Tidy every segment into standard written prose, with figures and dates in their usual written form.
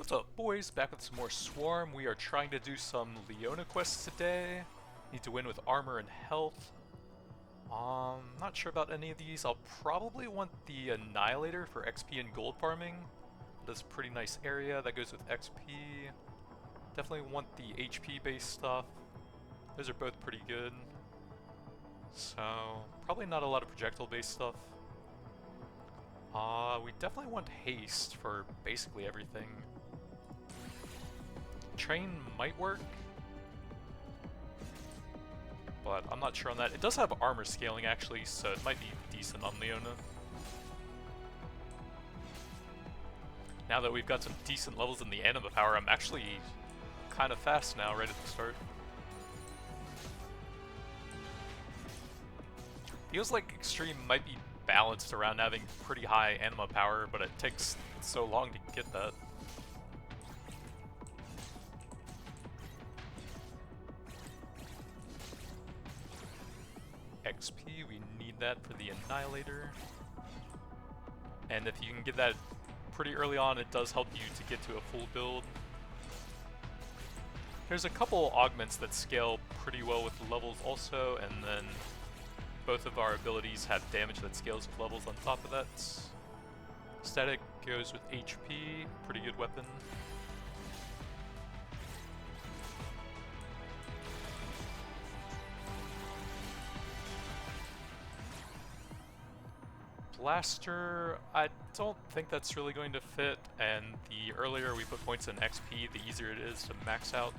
What's up, boys? Back with some more Swarm. We are trying to do some Leona quests today. Need to win with armor and health. Not sure about any of these. I'll probably want the Annihilator for XP and gold farming. That's a pretty nice area. That goes with XP. Definitely want the HP based stuff. Those are both pretty good. So, probably not a lot of projectile based stuff. We definitely want Haste for basically everything. Train might work, but I'm not sure on that. It does have armor scaling actually, so it might be decent on Leona. Now that we've got some decent levels in the anima power, I'm actually kind of fast now right at the start. Feels like Extreme might be balanced around having pretty high anima power, but it takes so long to get that. XP, we need that for the Annihilator. And if you can get that pretty early on, it does help you to get to a full build. There's a couple augments that scale pretty well with levels also, and then both of our abilities have damage that scales with levels on top of that. Static goes with HP, pretty good weapon. Blaster, I don't think that's really going to fit, and the earlier we put points in XP, the easier it is to max out.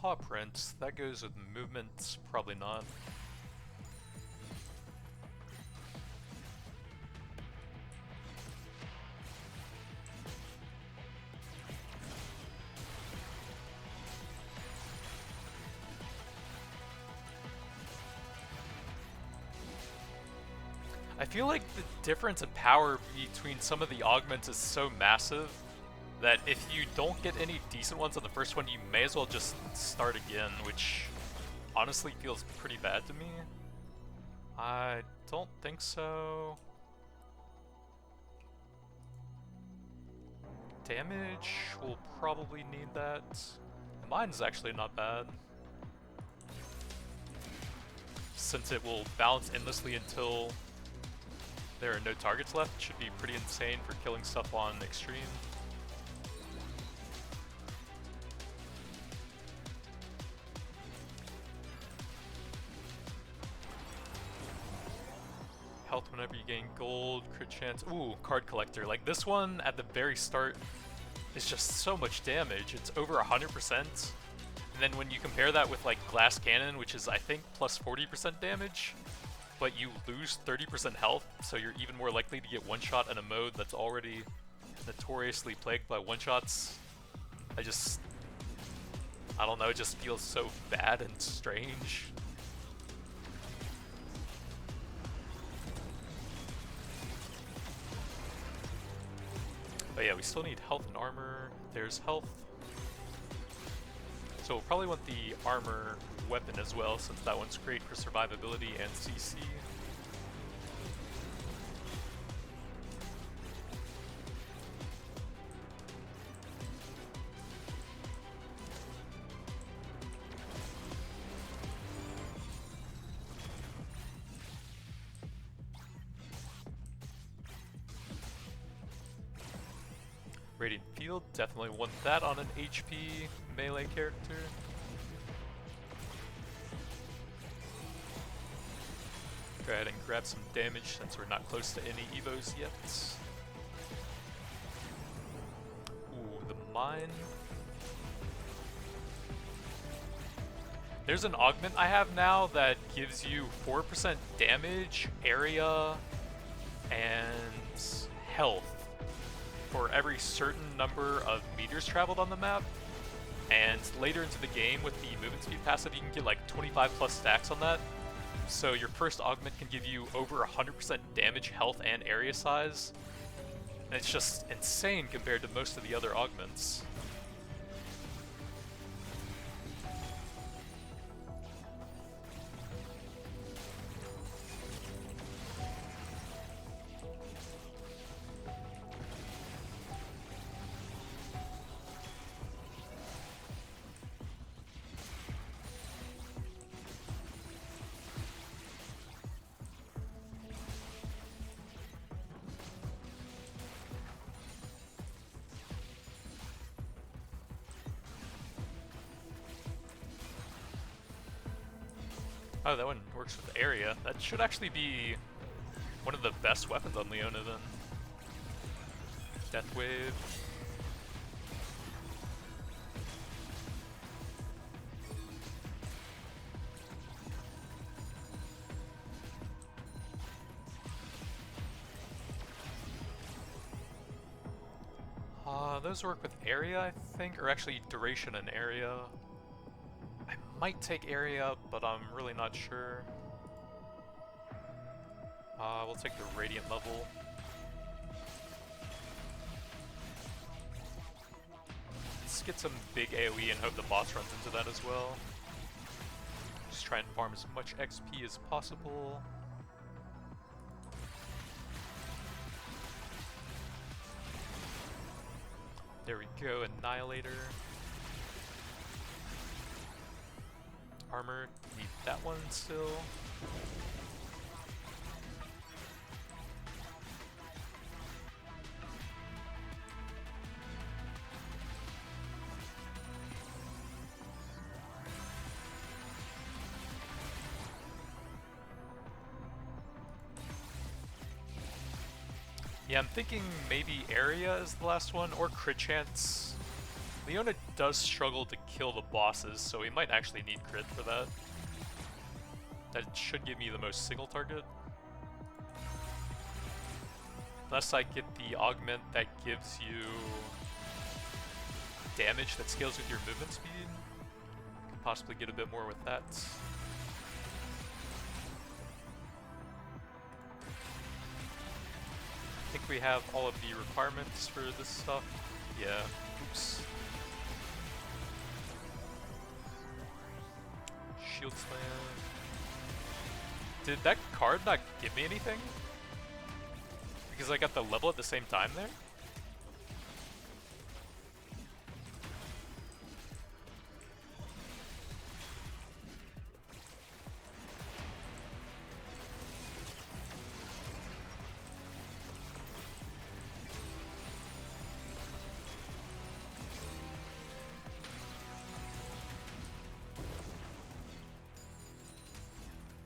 Paw print, that goes with movement, probably not. I feel like the difference in power between some of the augments is so massive that if you don't get any decent ones on the first one, you may as well just start again, which honestly feels pretty bad to me. I don't think so. Damage, we'll probably need that. Mine's actually not bad, since it will bounce endlessly until there are no targets left. It should be pretty insane for killing stuff on extreme. Health whenever you gain gold, crit chance. Ooh, card collector. Like this one at the very start is just so much damage. It's over 100%. And then when you compare that with like glass cannon, which is I think plus 40% damage, but you lose 30% health, so you're even more likely to get one-shot in a mode that's already notoriously plagued by one-shots. I don't know, it just feels so bad and strange. But yeah, we still need health and armor. There's health. So we'll probably want the armor weapon as well, since that one's great for survivability and CC. Radiant Field, definitely want that on an HP melee character. Go ahead and grab some damage since we're not close to any evos yet. Ooh, the mine. There's an augment I have now that gives you 4% damage, area, and health for every certain number of meters traveled on the map. And later into the game with the movement speed passive, you can get like 25 plus stacks on that. So your first augment can give you over 100% damage, health, and area size. And it's just insane compared to most of the other augments. Oh, that one works with area. That should actually be one of the best weapons on Leona then. Death Wave. Those work with area, I think, or actually duration and area. I might take area, but I'm really not sure. We'll take the radiant level. Let's get some big AoE and hope the boss runs into that as well. Just try and farm as much XP as possible. There we go, Annihilator. Armor, need that one still. Yeah, I'm thinking maybe area is the last one, or crit chance. Leona does struggle to kill the bosses, so we might actually need crit for that. That should give me the most single target. Unless I get the augment that gives you damage that scales with your movement speed. Could possibly get a bit more with that. I think we have all of the requirements for this stuff. Yeah, oops. Shield Slam. Did that card not give me anything? Because I got the level at the same time there?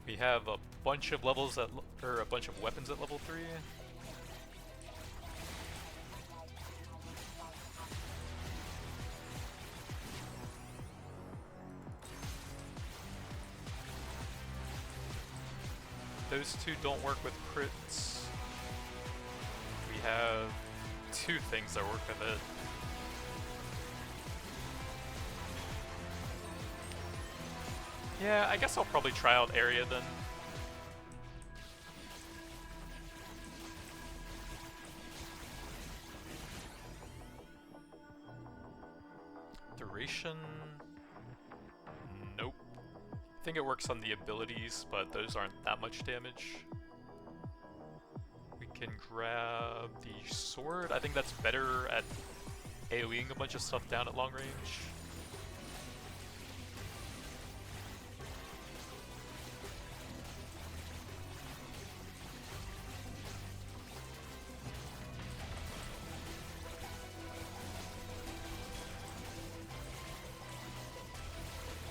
We have a bunch of levels at, or a bunch of weapons at level 3. Those two don't work with crits. We have two things that work with it. Yeah, I guess I'll probably try out area then. Duration? Nope. I think it works on the abilities, but those aren't that much damage. We can grab the sword. I think that's better at AoEing a bunch of stuff down at long range.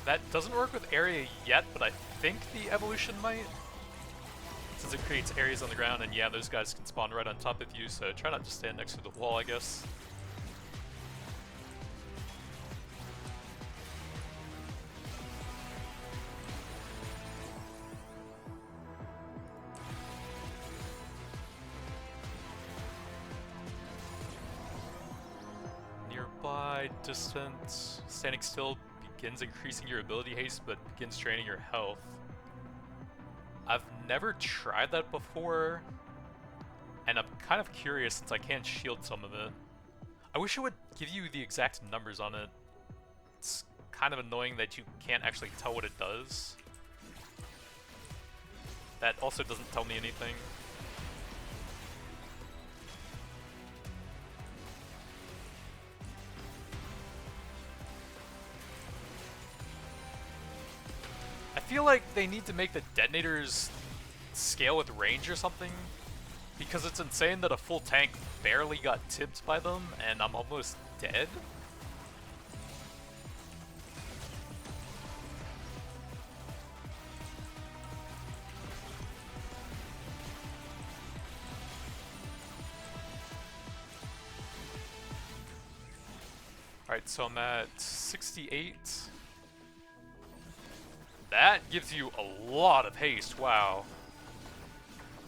That doesn't work with area yet, but I think the evolution might. Since it creates areas on the ground, and yeah, those guys can spawn right on top of you, so try not to stand next to the wall, I guess. Nearby, distance, standing still begins increasing your ability haste, but begins draining your health. I've never tried that before, and I'm kind of curious since I can't shield some of it. I wish it would give you the exact numbers on it. It's kind of annoying that you can't actually tell what it does. That also doesn't tell me anything. I feel like they need to make the detonators scale with range or something, because it's insane that a full tank barely got tipped by them and I'm almost dead. Alright, so I'm at 68. That gives you a lot of haste, wow.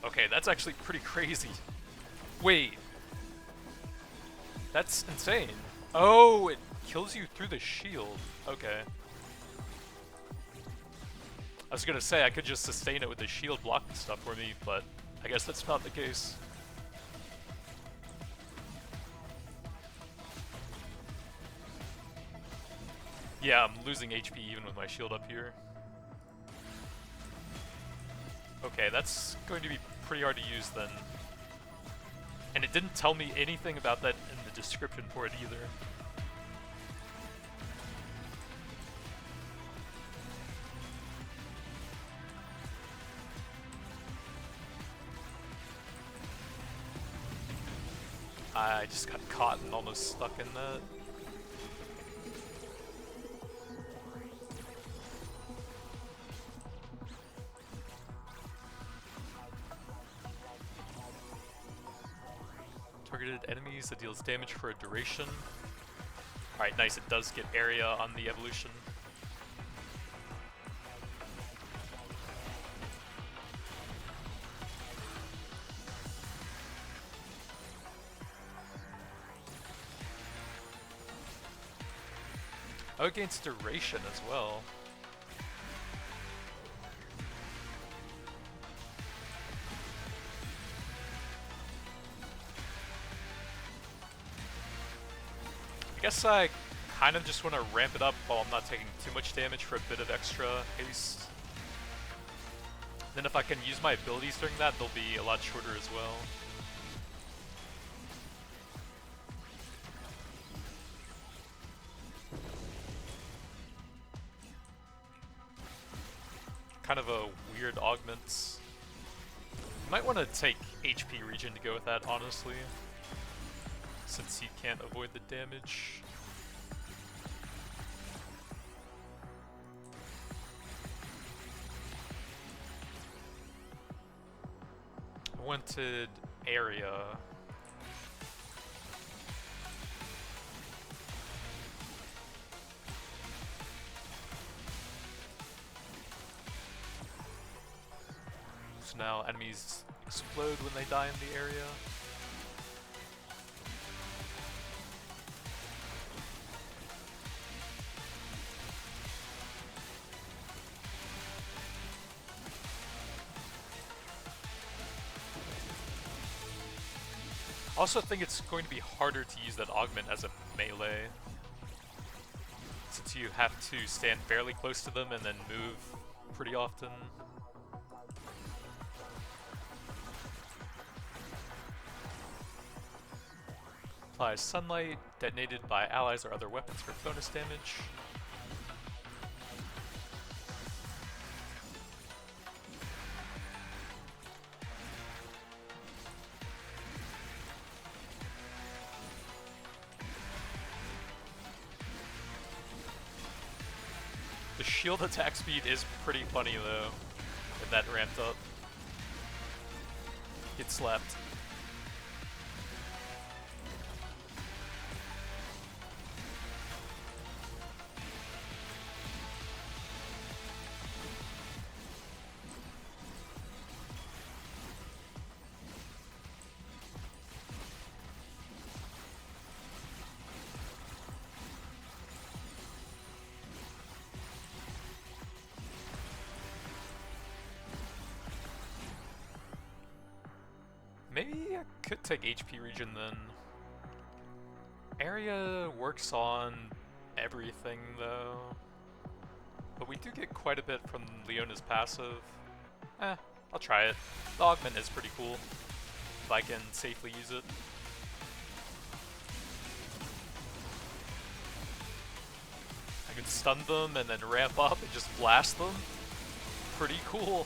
Okay, that's actually pretty crazy. Wait. That's insane. Oh, it kills you through the shield. Okay. I was gonna say I could just sustain it with the shield blocking stuff for me, but I guess that's not the case. Yeah, I'm losing HP even with my shield up here. Okay, that's going to be pretty hard to use then. And it didn't tell me anything about that in the description for it either. I just got caught and almost stuck in that. Targeted enemies that deals damage for a duration. Alright, nice, it does get area on the evolution. Oh, it gains duration as well. I guess I kind of just want to ramp it up while I'm not taking too much damage for a bit of extra haste. Then if I can use my abilities during that, they'll be a lot shorter as well. Kind of a weird augments. Might want to take HP regen to go with that, honestly, since you can't avoid the damage. I wanted area. So now enemies explode when they die in the area. I also think it's going to be harder to use that augment as a melee, since you have to stand fairly close to them and then move pretty often. Applies sunlight, detonated by allies or other weapons for bonus damage. The shield attack speed is pretty funny though, with that ramped up. Get slapped. Maybe Could take HP regen then. Area works on everything though. But we do get quite a bit from Leona's passive. I'll try it. The augment is pretty cool, if I can safely use it. I can stun them and then ramp up and just blast them. Pretty cool.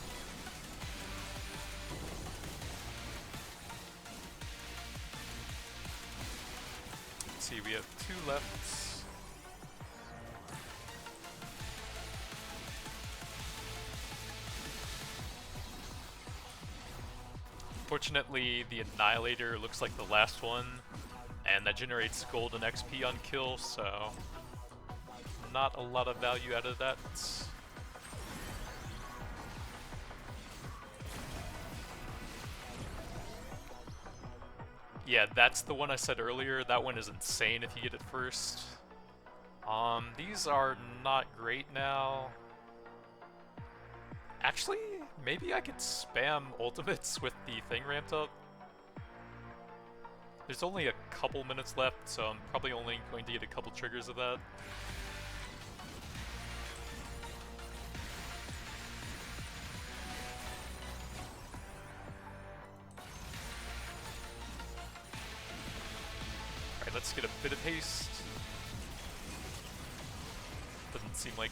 Let's see, we have 2 left. Fortunately, the Annihilator looks like the last one, and that generates golden XP on kill, so not a lot of value out of that. Yeah, that's the one I said earlier. That one is insane if you get it first. These are not great now. Actually, maybe I could spam ultimates with the thing ramped up. There's only a couple minutes left, so I'm probably only going to get a couple triggers of that. Alright, let's get a bit of haste. Doesn't seem like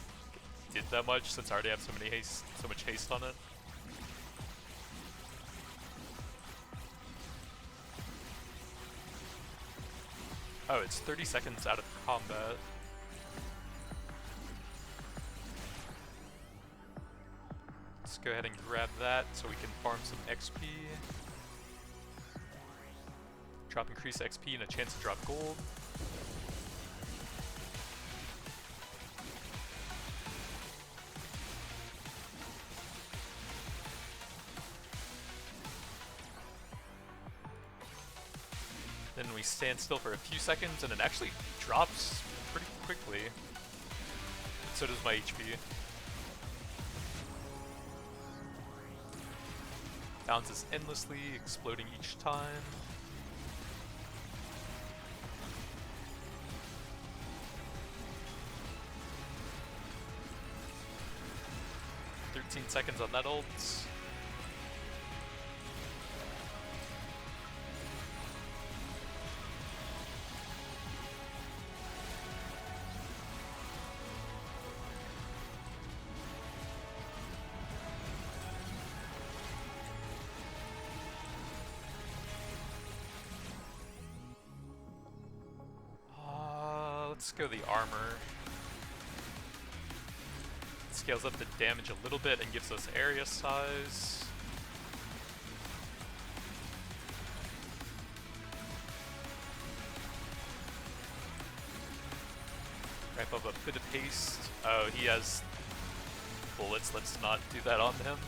it did that much since I already have so much haste on it. Oh, it's 30 seconds out of combat. Let's go ahead and grab that so we can farm some XP. Drop increased XP and a chance to drop gold. Then we stand still for a few seconds and it actually drops pretty quickly. So does my HP. Bounces endlessly, exploding each time. Seconds on that ult. Let's go the armor. Scales up the damage a little bit and gives us area size. Ramp up a bit of haste. Oh, he has bullets. Let's not do that on him.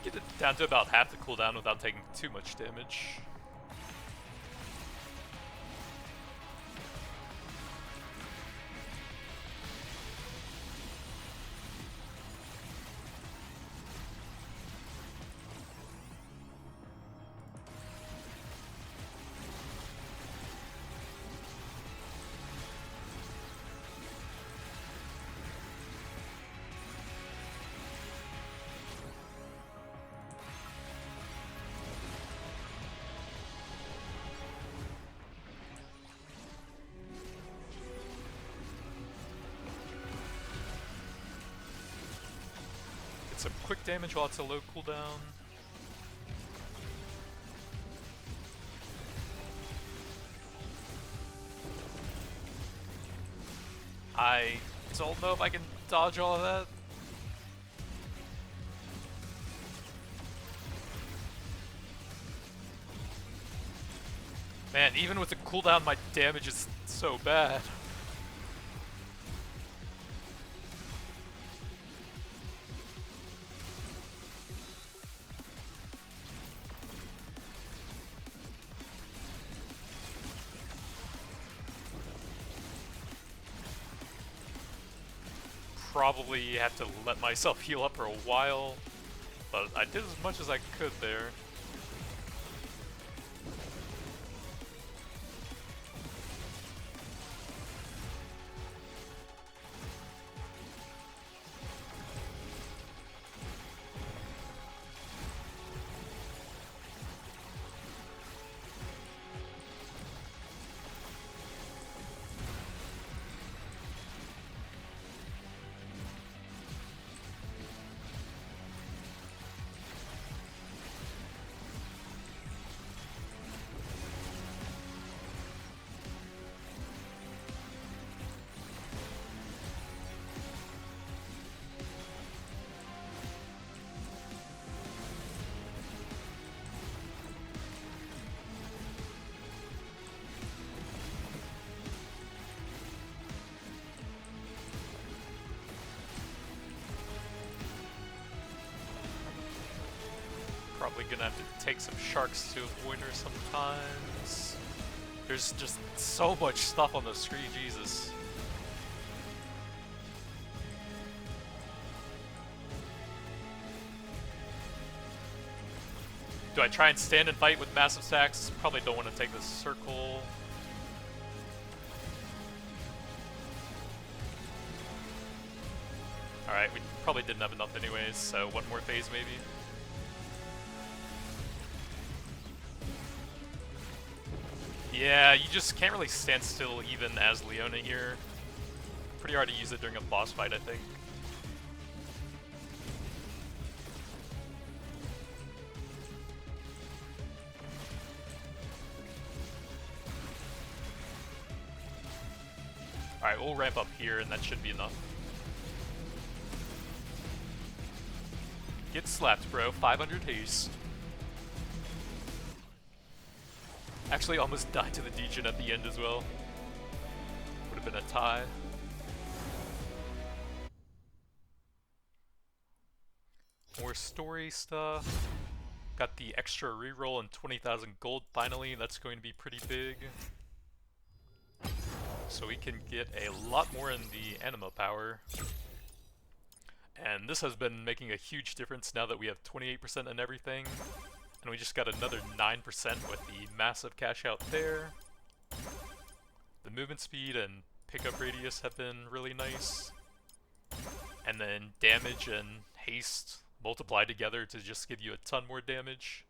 Get it down to about half the cooldown without taking too much damage. Get some quick damage while it's a low cooldown. I don't know if I can dodge all of that. Man, even with the cooldown, my damage is so bad. Probably have to let myself heal up for a while, but I did as much as I could there. Probably gonna have to take some sharks to avoid her sometimes. There's just so much stuff on the screen, Jesus. Do I try and stand and fight with massive stacks? Probably don't want to take this circle. Alright, we probably didn't have enough anyways, so one more phase maybe. Yeah, you just can't really stand still even as Leona here. Pretty hard to use it during a boss fight, I think. Alright, we'll ramp up here and that should be enough. Get slapped, bro. 500 haste. Actually, almost died to the degen at the end as well. Would have been a tie. More story stuff. Got the extra reroll and 20,000 gold finally. That's going to be pretty big. So we can get a lot more in the anima power. And this has been making a huge difference now that we have 28% in everything. And we just got another 9% with the massive cash out there. The movement speed and pickup radius have been really nice. And then damage and haste multiplied together to just give you a ton more damage.